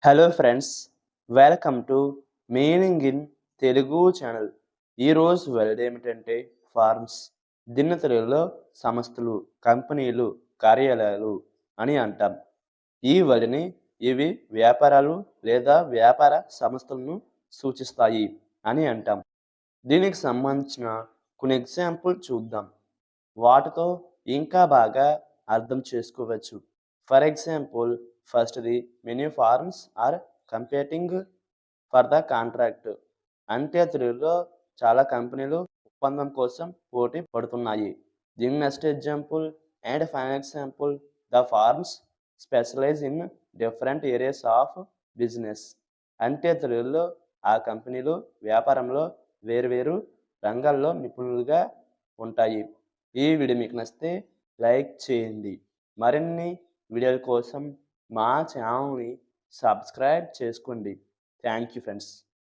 Hello friends, welcome to meaning in Telugu channel. ఈరోజు word ఏమిటంటే forms. దీన్ని తెలుగులో సంస్థలు, కంపెనీలు, కార్యాలయాలు అని అంటాం. ఈ వర్డ్ని ఇవి వ్యాపారాలు లేదా వ్యాపార సంస్థలను సూచిస్తాయి అని అంటాం. దీనికి సంబంధించిన కొన్ని ఎగ్జాంపుల్ చూద్దాం. వాటితో ఇంకా బాగా అర్థం చేసుకోవచ్చు. ఫర్ ఎగ్జాంపుల్, ఫస్ట్‌ది many firms are competing for the contract. అంటే తెలుగులో చాలా కంపెనీలు ఒప్పందం కోసం పోటీ పడుతున్నాయి. దీని next example and final example, the firms specialise in different areas of business. అంటే తెలుగులో ఆ కంపెనీలు వ్యాపారంలో వేర్వేరు రంగాల్లో నిపుణులుగా ఉంటాయి. ఈ వీడియో మీకు నచ్చితే లైక్ చేయండి. మరిన్ని వీడియోల కోసం మా ఛానల్ని సబ్స్క్రైబ్ చేసుకోండి. Thank you friends.